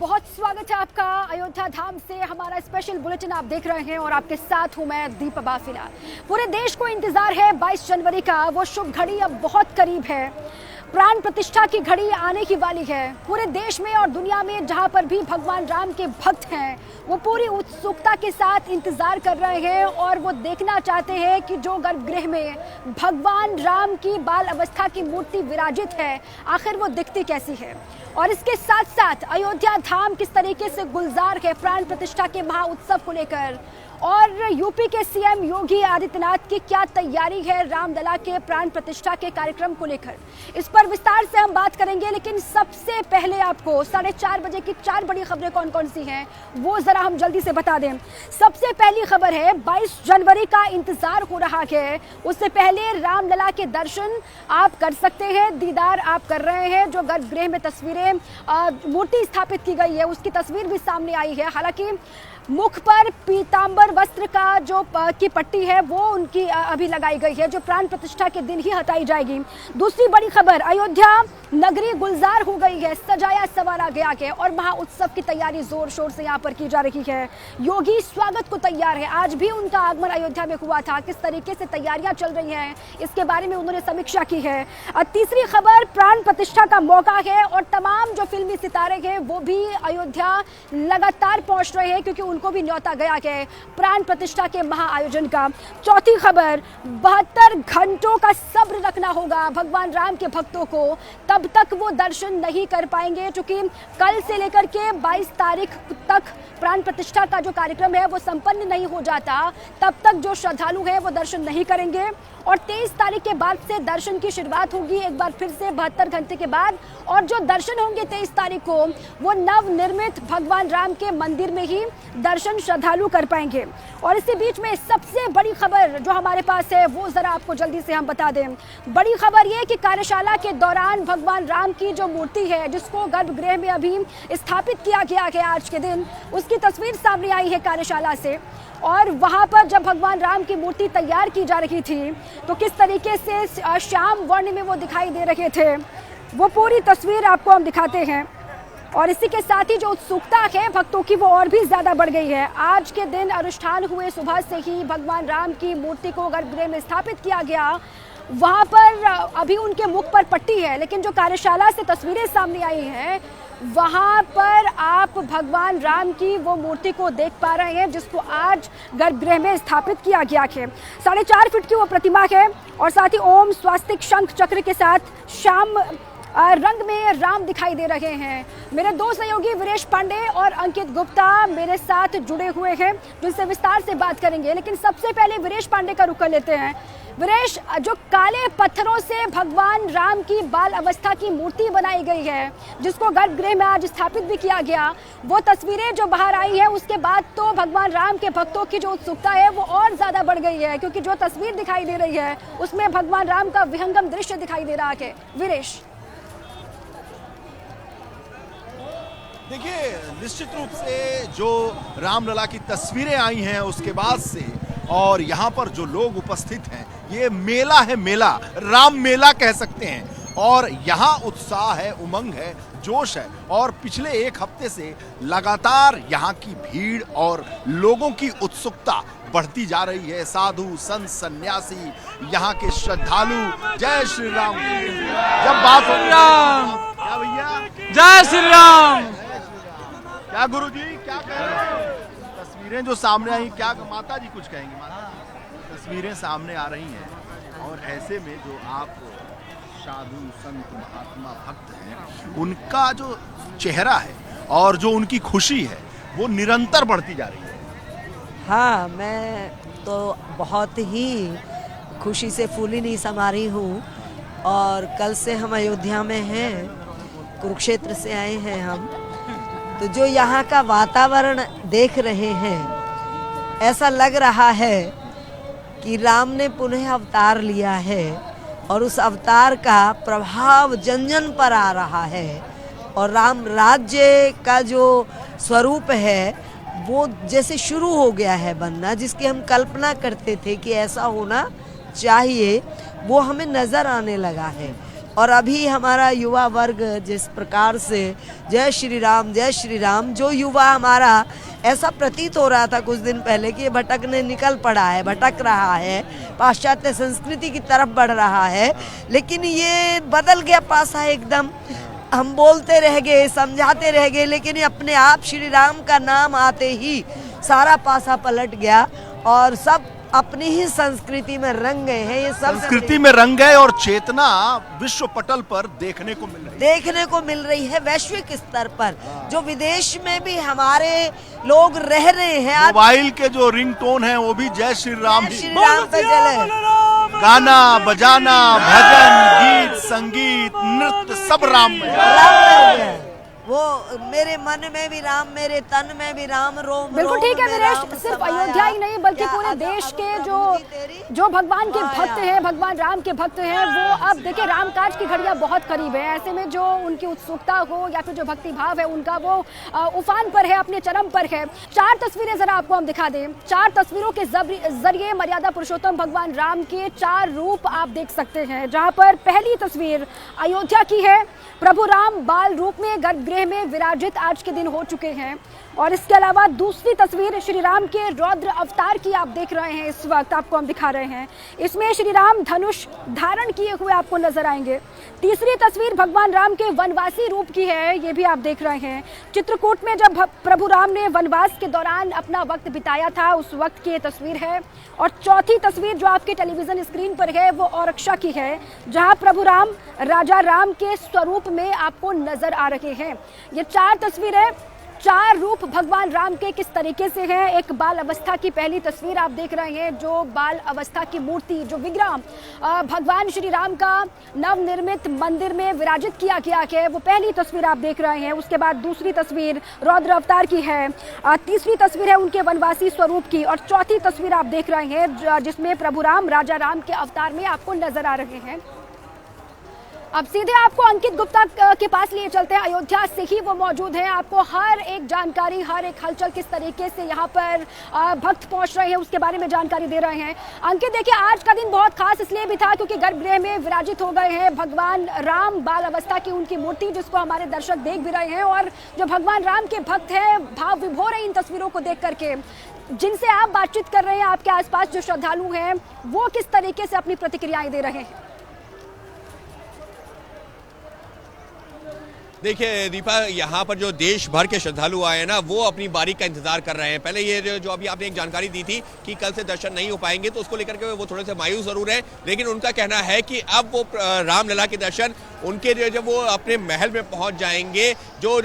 बहुत स्वागत है आपका अयोध्या धाम से। हमारा स्पेशल बुलेटिन आप देख रहे हैं और आपके साथ हूं मैं दीपा फिलहाल। पूरे देश को इंतजार है 22 जनवरी का। वो शुभ घड़ी अब बहुत करीब है। प्राण प्रतिष्ठा की घड़ी आने की वाली है। पूरे देश में और दुनिया में जहां पर भी भगवान राम के भक्त हैं वो पूरी उत्सुकता के साथ इंतजार कर रहे हैं और वो देखना चाहते हैं कि जो गर्भगृह में भगवान राम की बाल अवस्था की मूर्ति विराजित है आखिर वो दिखती कैसी है। और इसके साथ साथ अयोध्या धाम किस तरीके से गुलजार है प्राण प्रतिष्ठा के महाउत्सव को लेकर, और यूपी के सीएम योगी आदित्यनाथ की क्या तैयारी है रामलला के प्राण प्रतिष्ठा के कार्यक्रम को लेकर, इस पर विस्तार से हम बात करेंगे। लेकिन सबसे पहले आपको 4:30 बजे की 4 बड़ी खबरें कौन कौन सी हैं वो जरा हम जल्दी से बता दें। सबसे पहली खबर है 22 जनवरी का इंतजार हो रहा है। उससे पहले रामलला के दर्शन आप कर सकते हैं, दीदार आप कर रहे हैं। जो गर्भगृह में तस्वीरें मूर्ति स्थापित की गई है उसकी तस्वीर भी सामने आई है। हालांकि मुख पर पीतांबर वस्त्र का जो की पट्टी है वो उनकी अभी लगाई गई है, जो प्राण प्रतिष्ठा के दिन ही हटाई जाएगी। दूसरी बड़ी खबर, अयोध्या नगरी गुलजार हो गई है, सजाया संवारा गया है और महाउत्सव की तैयारी जोर शोर से यहाँ पर की जा रही है। योगी स्वागत को तैयार है। आज भी उनका आगमन अयोध्या में हुआ था। किस तरीके से तैयारियां चल रही हैं इसके बारे में उन्होंने समीक्षा की है। तीसरी खबर, प्राण प्रतिष्ठा का मौका है और तमाम जो फिल्मी सितारे हैं वो भी अयोध्या लगातार पहुंच रहे हैं क्योंकि उनको भी न्योता गया है प्राण प्रतिष्ठा के महाआयोजन का। चौथी खबर, 72 घंटों का सब्र रखना होगा भगवान राम के भक्तों को, तब तक वो दर्शन नहीं कर पाएंगे क्योंकि कल से लेकर के 22 तारीख तक प्राण प्रतिष्ठा का जो कार्यक्रम है वो संपन्न नहीं हो जाता, तब तक जो श्रद्धालु हैं वो दर्शन नहीं करेंगे। और 23 तारीख के बाद से दर्शन की शुरुआत होगी एक बार फिर से 72 घंटे के बाद, और जो दर्शन होंगे 23 तारीख को वो नवनिर्मित भगवान राम के मंदिर में ही दर्शन श्रद्धालु कर पाएंगे। और इसी बीच में सबसे बड़ी खबर जो हमारे पास है वो जरा आपको जल्दी से हम बता दें। बड़ी खबर ये कि कार्यशाला के दौरान भगवान राम की जो मूर्ति है जिसको गर्भगृह में अभी स्थापित किया गया है आज के दिन, उसकी तस्वीर सामने आई है कार्यशाला से। और वहाँ पर जब भगवान राम की मूर्ति तैयार की जा रही थी तो किस तरीके से श्याम वर्ण में वो दिखाई दे रहे थे, वो पूरी तस्वीर आपको हम दिखाते हैं। और इसी के साथ ही जो उत्सुकता है भक्तों की वो और भी ज़्यादा बढ़ गई है। आज के दिन अनुष्ठान हुए, सुबह से ही भगवान राम की मूर्ति को गर्भगृह में स्थापित किया गया। वहाँ पर अभी उनके मुख पर पट्टी है, लेकिन जो कार्यशाला से तस्वीरें सामने आई हैं वहाँ पर आप भगवान राम की वो मूर्ति को देख पा रहे हैं जिसको आज गर्भगृह में स्थापित किया गया है। 4.5 फीट की वो प्रतिमा है और साथ ही ओम स्वास्तिक शंख चक्र के साथ श्याम रंग में राम दिखाई दे रहे हैं। मेरे दो सहयोगी वीरेश पांडे और अंकित गुप्ता मेरे साथ जुड़े हुए हैं जिनसे विस्तार से बात करेंगे। लेकिन सबसे पहले वीरेश पांडे का रुख कर लेते हैं। वीरेश, जो काले पत्थरों से भगवान राम की बाल अवस्था की मूर्ति बनाई गई है जिसको गर्भगृह में आज स्थापित भी किया गया, वो तस्वीरें जो बाहर आई है उसके बाद तो भगवान राम के भक्तों की जो उत्सुकता है वो और ज्यादा बढ़ गई है क्योंकि जो तस्वीर दिखाई दे रही है उसमें भगवान राम का विहंगम दृश्य दिखाई दे रहा है। वीरेश, देखिए, निश्चित रूप से जो रामलला की तस्वीरें आई हैं उसके बाद से और यहाँ पर जो लोग उपस्थित हैं, ये मेला है, मेला राम मेला कह सकते हैं। और यहाँ उत्साह है, उमंग है, जोश है और पिछले एक हफ्ते से लगातार यहाँ की भीड़ और लोगों की उत्सुकता बढ़ती जा रही है। साधु संत सन्यासी, यहाँ के श्रद्धालु, जय श्री राम। जब बात हो राम, क्या भैया, जय श्री राम। क्या गुरुजी, क्या कह रहे हैं? तस्वीरें जो सामने आई, क्या माता जी कुछ कहेंगी? माता जी, तस्वीरें सामने आ रही हैं और ऐसे में जो आप साधु संत महात्मा भक्त हैं उनका जो चेहरा है और जो उनकी खुशी है वो निरंतर बढ़ती जा रही है। हाँ, मैं तो बहुत ही खुशी से फूली नहीं समा रही हूँ। और कल से हम अयोध्या में हैं, कुरुक्षेत्र से आए हैं हम, तो जो यहाँ का वातावरण देख रहे हैं ऐसा लग रहा है कि राम ने पुनः अवतार लिया है और उस अवतार का प्रभाव जन जन पर आ रहा है। और राम राज्य का जो स्वरूप है वो जैसे शुरू हो गया है बनना, जिसकी हम कल्पना करते थे कि ऐसा होना चाहिए, वो हमें नज़र आने लगा है। और अभी हमारा युवा वर्ग जिस प्रकार से जय श्री राम, जो युवा हमारा ऐसा प्रतीत हो रहा था कुछ दिन पहले कि ये भटकने निकल पड़ा है, भटक रहा है, पाश्चात्य संस्कृति की तरफ बढ़ रहा है, लेकिन ये बदल गया पासा एकदम। हम बोलते रह गए, समझाते रह गए, लेकिन अपने आप श्री राम का नाम आते ही सारा पासा पलट गया और सब अपनी ही संस्कृति में रंग गए हैं। ये सब संस्कृति में रंग गए और चेतना विश्व पटल पर देखने को मिल रही है, वैश्विक स्तर पर। जो विदेश में भी हमारे लोग रह रहे हैं, मोबाइल के जो रिंगटोन है वो भी जय श्री राम पे चले। गाना बजाना, भजन, गीत, संगीत, नृत्य सब राम में। वो मेरे मन में भी राम, मेरे तन में भी राम, रोम बिल्कुल ठीक है वीरेश, सिर्फ अयोध्या ही नहीं बल्कि पूरे देश के जो भगवान के भक्त हैं, भगवान राम के भक्त हैं, वो अब देखिए रामकाज की घड़ियां बहुत करीब है। ऐसे में जो उनकी उत्सुकता हो या फिर जो भक्ति भाव है उनका वो उफान पर है, अपने चरम पर है। 4 तस्वीरें जरा आपको हम दिखा दें। 4 तस्वीरों के जरिए मर्यादा पुरुषोत्तम भगवान राम के 4 रूप आप देख सकते हैं, जहां पर पहली तस्वीर अयोध्या की है। प्रभु राम बाल रूप में गर्भगृह में विराजित आज के दिन हो चुके हैं। और इसके अलावा दूसरी तस्वीर श्री राम के रौद्र अवतार की आप देख रहे हैं, इस वक्त आपको हम दिखा रहे हैं। इसमें श्री राम धनुष धारण किए हुए आपको नजर आएंगे। तीसरी तस्वीर भगवान राम के वनवासी रूप की है, ये भी आप देख रहे हैं। चित्रकूट में जब प्रभु राम ने वनवास के दौरान अपना वक्त बिताया था, उस वक्त की ये तस्वीर है। और चौथी तस्वीर जो आपके टेलीविजन स्क्रीन पर है वो औरक्षा की है, जहां प्रभु राम राजा राम के स्वरूप में आपको नजर आ रहे हैं। ये 4 तस्वीरें, 4 रूप भगवान राम के किस तरीके से हैं। एक बाल अवस्था की पहली तस्वीर आप देख रहे हैं, जो बाल अवस्था की मूर्ति, जो विग्रह भगवान श्री राम का नवनिर्मित मंदिर में विराजित किया गया है, वो पहली तस्वीर आप देख रहे हैं। उसके बाद दूसरी तस्वीर रौद्र अवतार की है, तीसरी तस्वीर है उनके वनवासी स्वरूप की, और चौथी तस्वीर आप देख रहे हैं जिसमें प्रभु राम राजा राम के अवतार में आपको नजर आ रहे हैं। अब सीधे आपको अंकित गुप्ता के पास लिए चलते हैं। अयोध्या से ही वो मौजूद हैं, आपको हर एक जानकारी, हर एक हलचल किस तरीके से यहाँ पर भक्त पहुँच रहे हैं उसके बारे में जानकारी दे रहे हैं। अंकित देखिए, आज का दिन बहुत खास इसलिए भी था क्योंकि गर्भगृह में विराजित हो गए हैं भगवान राम, बाल अवस्था की उनकी मूर्ति, जिसको हमारे दर्शक देख भी रहे हैं। और जो भगवान राम के भक्त हैं भाव विभोर है इन तस्वीरों को देख करके। जिनसे आप बातचीत कर रहे हैं, आपके आसपास जो श्रद्धालु हैं, वो किस तरीके से अपनी प्रतिक्रियाएं दे रहे हैं? देखिए दीपा, यहाँ पर जो देश भर के श्रद्धालु आए हैं ना, वो अपनी बारी का इंतजार कर रहे हैं। पहले ये जो अभी आपने एक जानकारी दी थी कि कल से दर्शन नहीं हो पाएंगे, तो उसको लेकर के वो थोड़े से मायूस जरूर है, लेकिन उनका कहना है कि अब वो रामलला के दर्शन उनके जब वो अपने महल में पहुंच जाएंगे, जो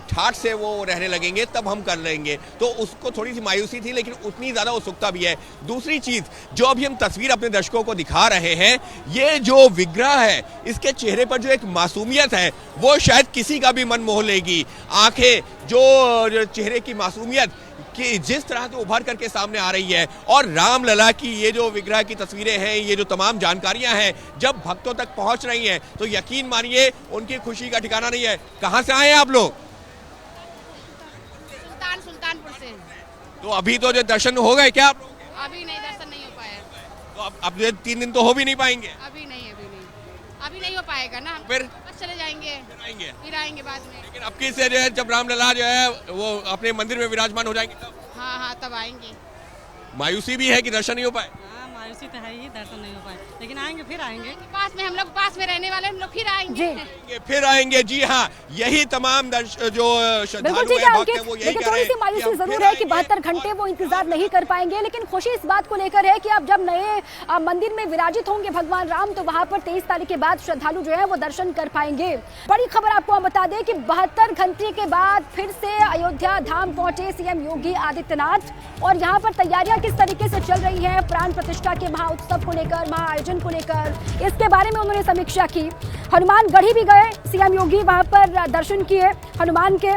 ठाठ से वो रहने लगेंगे, तब हम कर लेंगे। तो उसको थोड़ी सी मायूसी थी, लेकिन उतनी ज्यादा उत्सुकता भी है। दूसरी चीज जो अभी हम तस्वीर अपने दर्शकों को दिखा रहे हैं, ये जो विग्रह है, इसके चेहरे पर जो एक मासूमियत है, वो शायद किसी का भी मन मोह लेगी। आंखें, जो चेहरे की मासूमियत कि जिस तरह से उभर करके सामने आ रही है, और रामलला की ये जो विग्रह की तस्वीरें हैं, ये जो तमाम जानकारियां हैं, जब भक्तों तक पहुंच रही हैं, तो यकीन मानिए उनकी खुशी का ठिकाना नहीं है। कहां से आए हैं आप लोग? सुल्तानपुर से। तो अभी तो जो दर्शन हो गए क्या आप लोग? अभी नहीं, दर्शन नहीं हो पाया। तो अब 3 दिन तो हो भी नहीं पाएंगे? अभी नहीं हो पाएगा ना, फिर बस चले जाएंगे, फिर आएंगे बाद में। लेकिन अब से जो है, जब रामलला जो है वो अपने मंदिर में विराजमान हो जाएंगे तब? हाँ, तब आएंगे। मायूसी भी है कि दर्शन नहीं हो पाए? मायूसी तो है ही, दर्शन नहीं हो पाए, लेकिन आएंगे, फिर आएंगे। पास में हम लोग, पास में रहने वाले हम लोग फिर आएंगे। फिर आएंगे, जी हाँ, यही तमाम जो श्रद्धालु हैं, भक्त हैं, वो यही कह रहे हैं। थोड़ी सी मायूसी जरूर है कि 72 घंटे वो इंतजार नहीं कर पाएंगे, लेकिन खुशी इस बात को लेकर है कि अब जब नए मंदिर में विराजित होंगे भगवान राम, तो वहां पर 23 तारीख के बाद श्रद्धालु जो है वो दर्शन कर पाएंगे। बड़ी खबर आपको हम बता दें कि 72 घंटे के बाद फिर से अयोध्या धाम पहुंचे सीएम योगी आदित्यनाथ, और यहाँ पर तैयारियां किस तरीके से चल रही है प्राण प्रतिष्ठा के महाउत्सव को लेकर, महाआयोजन को लेकर, इसके बारे में उन्होंने समीक्षा की। हनुमानगढ़ी भी गए सीएम योगी, वहां पर दर्शन किए। हनुमान के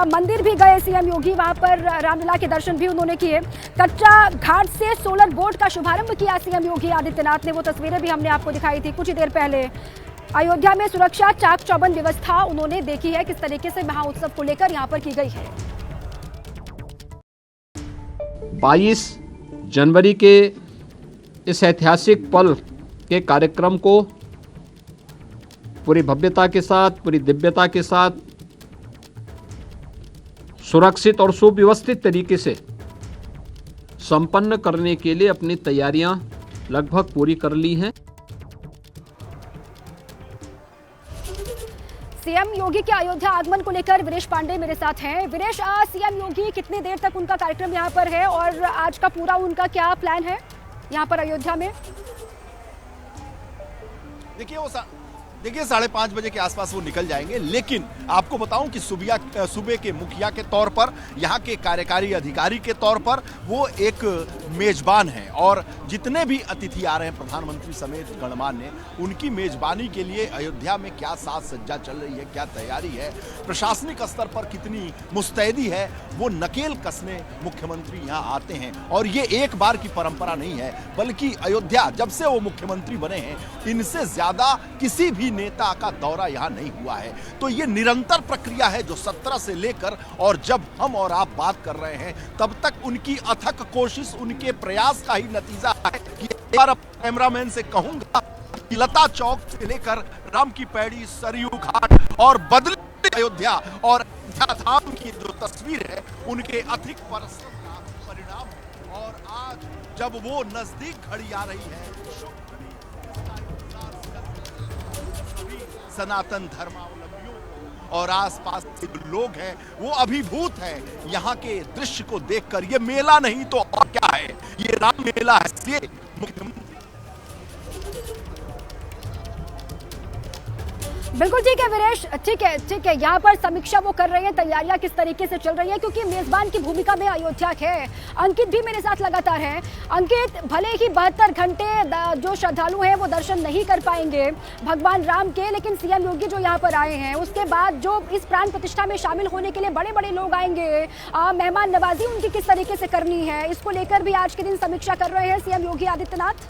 मंदिर भी गए सीएम योगी, वहां पर रामलला के दर्शन भी उन्होंने किए। कच्चा घाट से सोलर बोट का शुभारंभ किया सीएम योगी आदित्यनाथ ने, वो तस्वीरें भी हमने आपको दिखाई थी कुछ ही देर पहले। अयोध्या में सुरक्षा चाक चौबंद व्यवस्था उन्होंने देखी है किस तरीके से महाउत्सव को लेकर यहाँ पर की गई है। 22 जनवरी के इस ऐतिहासिक पल के कार्यक्रम को पूरी भव्यता के साथ, पूरी दिव्यता के साथ, सुरक्षित और सुव्यवस्थित तरीके से संपन्न करने के लिए अपनी तैयारियां लगभग पूरी कर ली हैं। सीएम योगी के अयोध्या आगमन को लेकर वीरेश पांडे मेरे साथ हैं। वीरेश, सीएम योगी कितनी देर तक उनका कार्यक्रम यहाँ पर है और आज का पूरा उनका क्या प्लान है यहाँ पर अयोध्या में? देखिए 5:30 बजे के आसपास वो निकल जाएंगे, लेकिन आपको बताऊं कि सूबे के मुखिया के तौर पर, यहाँ के कार्यकारी अधिकारी के तौर पर वो एक मेजबान हैं और जितने भी अतिथि आ रहे हैं प्रधानमंत्री समेत गणमान्य, उनकी मेजबानी के लिए अयोध्या में क्या साज सज्जा चल रही है, क्या तैयारी है, प्रशासनिक स्तर पर कितनी मुस्तैदी है, वो नकेल कसने मुख्यमंत्री यहाँ आते हैं। और ये एक बार की परंपरा नहीं है, बल्कि अयोध्या जब से वो मुख्यमंत्री बने हैं, इनसे ज्यादा किसी भी नेता का दौरा यहां नहीं हुआ है। तो ये निरंतर प्रक्रिया है जो 17 से लेकर, और जब हम और आप बात कर रहे हैं तब तक उनकी अथक कोशिश, उनके प्रयास का ही नतीजा है कि एक बार कैमरामैन से कहूंगा कि लता चौक से लेकर राम की पैड़ी, सरयू घाट और बदले अयोध्या और धाम की जो तस्वीर है, उनके अधिक परिश्रम का परिणाम है। और आज जब वो नजदीक घड़ी आ रही है, सनातन धर्मावलंबियों और आसपास के जो लोग हैं वो अभिभूत हैं यहाँ के दृश्य को देखकर। ये मेला नहीं तो और क्या है, ये राम मेला है। इसलिए मुख्यमंत्री बिल्कुल ठीक है वीरेश, ठीक है। यहाँ पर समीक्षा वो कर रहे हैं, तैयारियां किस तरीके से चल रही है, क्योंकि मेजबान की भूमिका में अयोध्या है। अंकित भी मेरे साथ लगातार हैं। अंकित, भले ही 72 घंटे जो श्रद्धालु हैं वो दर्शन नहीं कर पाएंगे भगवान राम के, लेकिन सीएम योगी जो यहाँ पर आए हैं उसके बाद जो इस प्राण प्रतिष्ठा में शामिल होने के लिए बड़े बड़े लोग आएंगे, मेहमान नवाजी उनकी किस तरीके से करनी है, इसको लेकर भी आज के दिन समीक्षा कर रहे हैं सीएम योगी आदित्यनाथ।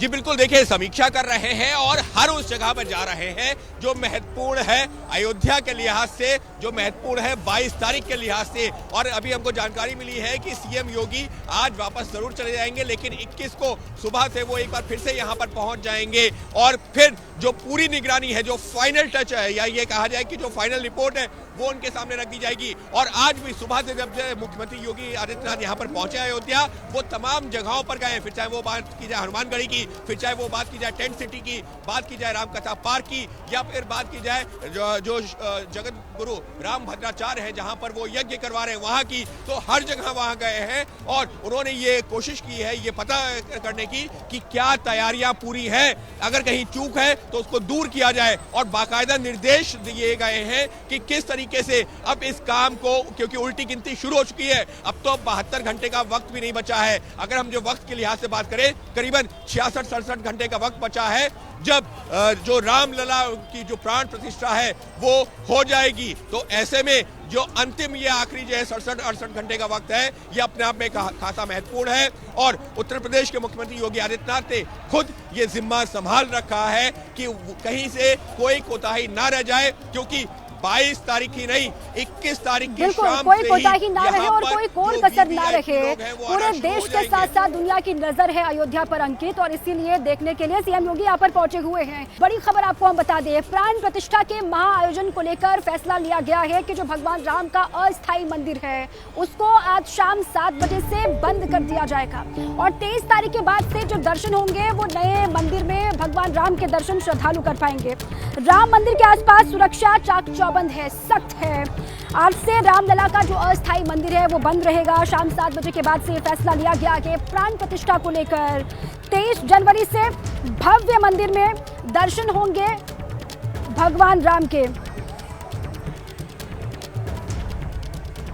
जी बिल्कुल, देखिए समीक्षा कर रहे हैं और हर उस जगह पर जा रहे हैं जो महत्वपूर्ण है अयोध्या के लिहाज से, जो महत्वपूर्ण है 22 तारीख के लिहाज से। और अभी हमको जानकारी मिली है कि सीएम योगी आज वापस जरूर चले जाएंगे, लेकिन 21 को सुबह से वो एक बार फिर से यहाँ पर पहुंच जाएंगे और फिर जो पूरी निगरानी है, जो फाइनल टच है, या ये कहा जाए कि जो फाइनल रिपोर्ट है वो उनके सामने रख दी जाएगी। और आज भी सुबह से जब मुख्यमंत्री योगी आदित्यनाथ यहाँ पर पहुंचे अयोध्या, वो तमाम जगहों पर गए, फिर चाहे वो बात की जाए हनुमानगढ़ी की, फिर चाहे वो बात की जाए टेंट सिटी की, बात की जाए रामकथा पार्क की, या फिर बात की जाए जो जगत गुरु राम भद्राचार्य है जहां पर वो यज्ञ करवा रहे हैं वहां की, तो हर जगह वहां गए हैं और उन्होंने ये कोशिश की है ये पता करने की कि क्या तैयारियां पूरी हैं, अगर कहीं चूक है तो उसको दूर किया जाए। और बाकायदा निर्देश दिए गए हैं कि किस तरीके से अब इस काम को, क्योंकि उल्टी गिनती शुरू हो चुकी है, अब तो 72 घंटे का वक्त भी नहीं बचा है। अगर हम जो वक्त के लिहाज से बात करें, करीबन 66-67 घंटे का वक्त बचा है जब जो रामलला की जो प्राण प्रतिष्ठा है वो हो जाएगी। तो ऐसे में जो अंतिम ये आखिरी जो है 67-68 घंटे का वक्त है, ये अपने आप में खासा महत्वपूर्ण है। और उत्तर प्रदेश के मुख्यमंत्री योगी आदित्यनाथ ने खुद ये जिम्मा संभाल रखा है कि कहीं से कोई कोताही ना रह जाए, क्योंकि 22 तारीख ही नहीं 21 तारीख की शाम कोई कोताही ना रहे और कोई कोर कसर ना रहे। पूरे देश के साथ साथ दुनिया की नजर है अयोध्या पर अंकित, और इसीलिए देखने के लिए सीएम योगी यहाँ पर पहुंचे हुए हैं। बड़ी खबर आपको हम बता दें, प्राण प्रतिष्ठा के महाआयोजन को लेकर फैसला लिया गया है कि जो भगवान राम का अस्थायी मंदिर है उसको आज शाम 7 बजे से बंद कर दिया जाएगा और 23 तारीख के बाद से जो दर्शन होंगे वो नए मंदिर में भगवान राम के दर्शन श्रद्धालु कर पाएंगे। राम मंदिर के आसपास सुरक्षा चाक बंद है, सख्त है। आज से रामलला का जो अस्थायी मंदिर है वो बंद रहेगा। शाम 7 बजे के बाद से ये फैसला लिया गया कि प्राण प्रतिष्ठा को लेकर 23 जनवरी से भव्य मंदिर में दर्शन होंगे भगवान राम के।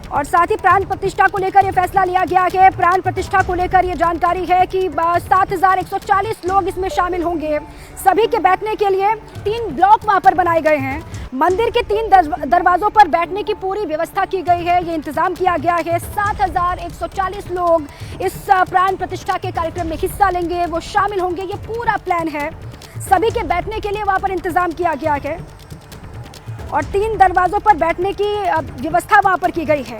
और साथ ही प्राण प्रतिष्ठा को लेकर ये फैसला लिया गया है। प्राण प्रतिष्ठा को लेकर ये जानकारी है कि 7140 लोग इसमें शामिल होंगे। सभी के बैठने के लिए 3 ब्लॉक वहां पर बनाए गए हैं। मंदिर के 3 दरवाजों पर बैठने की पूरी व्यवस्था की गई है, ये इंतजाम किया गया है। 7140 लोग इस प्राण प्रतिष्ठा के कार्यक्रम में हिस्सा लेंगे, वो शामिल होंगे, ये पूरा प्लान है। सभी के बैठने के लिए वहां पर इंतजाम किया गया है और 3 दरवाजों पर बैठने की व्यवस्था वहां पर की गई है।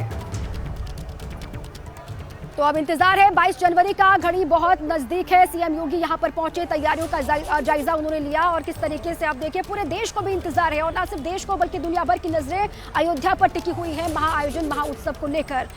तो अब इंतजार है 22 जनवरी का, घड़ी बहुत नजदीक है। सीएम योगी यहां पर पहुंचे, तैयारियों का जायजा उन्होंने लिया और किस तरीके से आप देखिए पूरे देश को भी इंतजार है और ना सिर्फ देश को बल्कि दुनिया भर की नजरें अयोध्या पर टिकी हुई है महाआयोजन महाउत्सव को लेकर।